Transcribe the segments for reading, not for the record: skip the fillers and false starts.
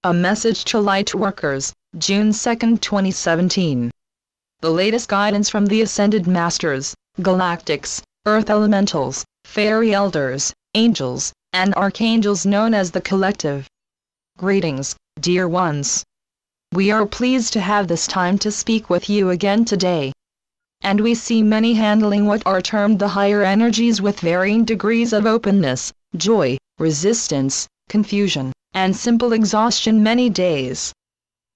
A message to Lightworkers, June 2, 2017. The latest guidance from the Ascended Masters, Galactics, Earth Elementals, Fairy Elders, Angels, and Archangels known as the Collective. Greetings, dear ones. We are pleased to have this time to speak with you again today. And we see many handling what are termed the higher energies with varying degrees of openness, joy, resistance, confusion, and simple exhaustion many days.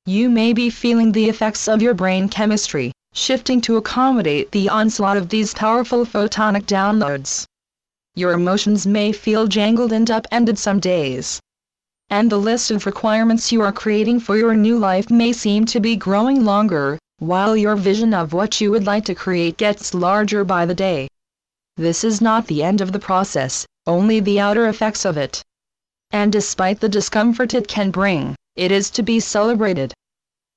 You may be feeling the effects of your brain chemistry, shifting to accommodate the onslaught of these powerful photonic downloads. Your emotions may feel jangled and upended some days. And the list of requirements you are creating for your new life may seem to be growing longer, while your vision of what you would like to create gets larger by the day. This is not the end of the process, only the outer effects of it. And despite the discomfort it can bring, it is to be celebrated.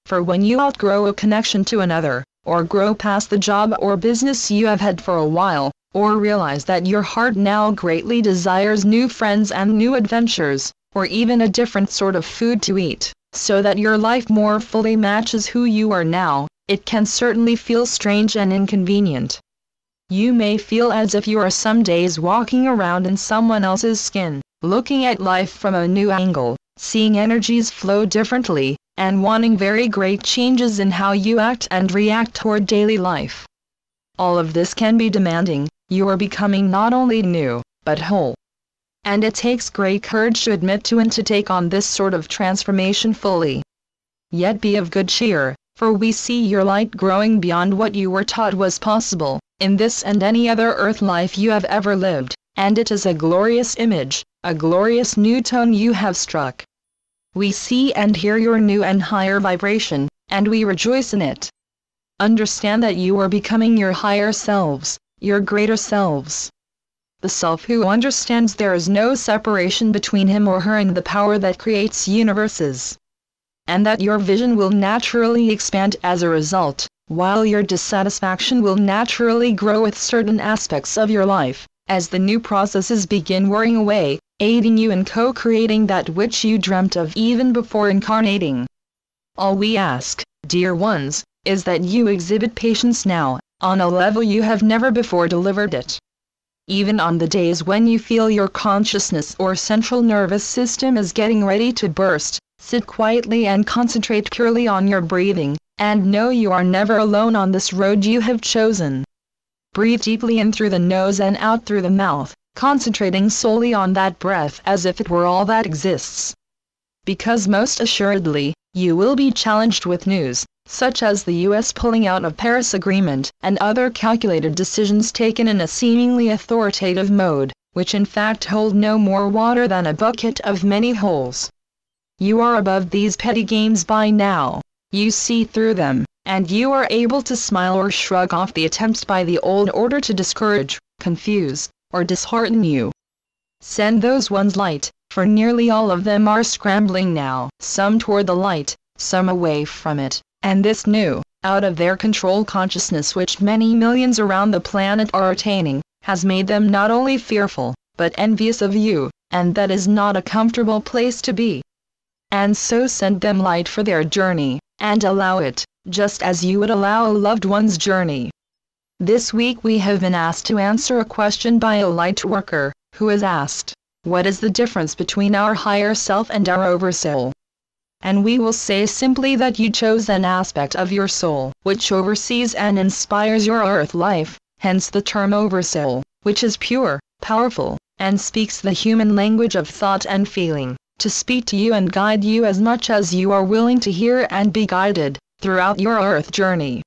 For when you outgrow a connection to another, or grow past the job or business you have had for a while, or realize that your heart now greatly desires new friends and new adventures, or even a different sort of food to eat, so that your life more fully matches who you are now, it can certainly feel strange and inconvenient. You may feel as if you are some days walking around in someone else's skin, looking at life from a new angle, seeing energies flow differently, and wanting very great changes in how you act and react toward daily life. All of this can be demanding. You are becoming not only new, but whole. And it takes great courage to admit to and to take on this sort of transformation fully. Yet be of good cheer, for we see your light growing beyond what you were taught was possible, in this and any other earth life you have ever lived, and it is a glorious image, a glorious new tone you have struck. We see and hear your new and higher vibration, and we rejoice in it. Understand that you are becoming your higher selves, your greater selves. The self who understands there is no separation between him or her and the power that creates universes. And that your vision will naturally expand as a result, while your dissatisfaction will naturally grow with certain aspects of your life, as the new processes begin wearing away, aiding you in co-creating that which you dreamt of even before incarnating. All we ask, dear ones, is that you exhibit patience now, on a level you have never before delivered it. Even on the days when you feel your consciousness or central nervous system is getting ready to burst, sit quietly and concentrate purely on your breathing, and know you are never alone on this road you have chosen. Breathe deeply in through the nose and out through the mouth, concentrating solely on that breath as if it were all that exists. Because most assuredly, you will be challenged with news, such as the U.S. pulling out of Paris Agreement, and other calculated decisions taken in a seemingly authoritative mode, which in fact hold no more water than a bucket of many holes. You are above these petty games by now. You see through them, and you are able to smile or shrug off the attempts by the old order to discourage, confuse, or dishearten you. Send those ones light, for nearly all of them are scrambling now, some toward the light, some away from it, and this new, out of their control consciousness which many millions around the planet are attaining, has made them not only fearful, but envious of you, and that is not a comfortable place to be. And so send them light for their journey, and allow it, just as you would allow a loved one's journey. This week we have been asked to answer a question by a light worker, who has asked, what is the difference between our higher self and our oversoul? And we will say simply that you chose an aspect of your soul, which oversees and inspires your earth life, hence the term oversoul, which is pure, powerful, and speaks the human language of thought and feeling, to speak to you and guide you as much as you are willing to hear and be guided, throughout your earth journey.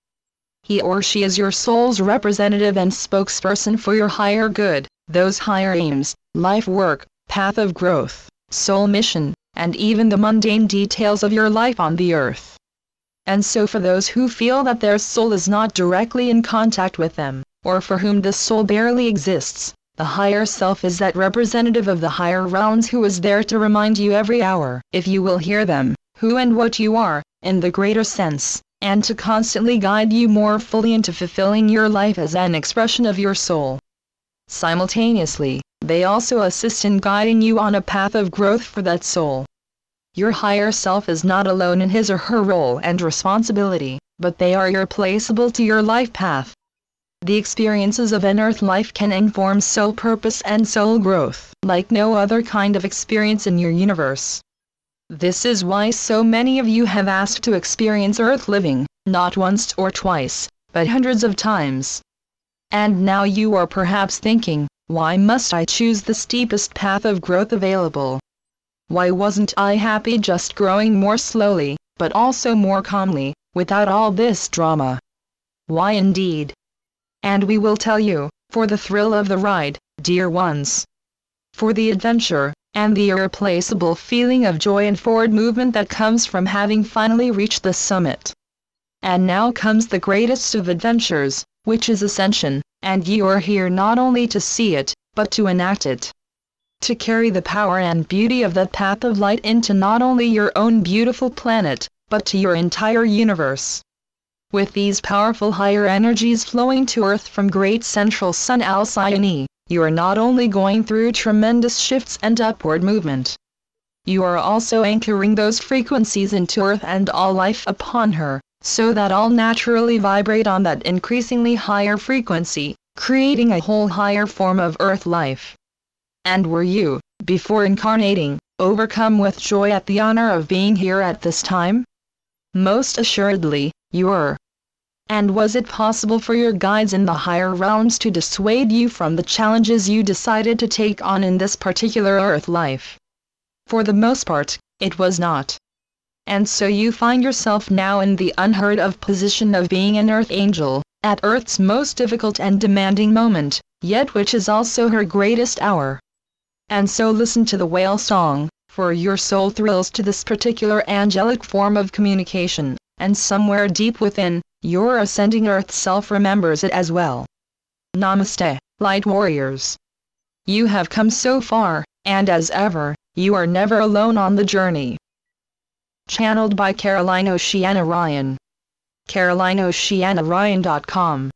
He or she is your soul's representative and spokesperson for your higher good, those higher aims, life work, path of growth, soul mission, and even the mundane details of your life on the earth. And so for those who feel that their soul is not directly in contact with them, or for whom the soul barely exists, the higher self is that representative of the higher realms who is there to remind you every hour, if you will hear them, who and what you are, in the greater sense, and to constantly guide you more fully into fulfilling your life as an expression of your soul. Simultaneously, they also assist in guiding you on a path of growth for that soul. Your higher self is not alone in his or her role and responsibility, but they are irreplaceable to your life path. The experiences of an earth life can inform soul purpose and soul growth like no other kind of experience in your universe. This is why so many of you have asked to experience earth living, not once or twice, but hundreds of times. And now you are perhaps thinking, why must I choose the steepest path of growth available? Why wasn't I happy just growing more slowly, but also more calmly, without all this drama? Why indeed? And we will tell you, for the thrill of the ride, dear ones. For the adventure, and the irreplaceable feeling of joy and forward movement that comes from having finally reached the summit. And now comes the greatest of adventures, which is ascension, and you are here not only to see it, but to enact it. To carry the power and beauty of that path of light into not only your own beautiful planet, but to your entire universe. With these powerful higher energies flowing to Earth from great central sun Alcyone, you are not only going through tremendous shifts and upward movement. You are also anchoring those frequencies into Earth and all life upon her, so that all naturally vibrate on that increasingly higher frequency, creating a whole higher form of Earth life. And were you, before incarnating, overcome with joy at the honor of being here at this time? Most assuredly, you were. And was it possible for your guides in the higher realms to dissuade you from the challenges you decided to take on in this particular Earth life? For the most part, it was not. And so you find yourself now in the unheard of position of being an Earth angel, at Earth's most difficult and demanding moment, yet which is also her greatest hour. And so listen to the whale song, for your soul thrills to this particular angelic form of communication, and somewhere deep within, your ascending Earth self remembers it as well. Namaste, Light Warriors. You have come so far, and as ever, you are never alone on the journey. Channeled by Caroline Oceana Ryan. CarolineOceanaRyan.com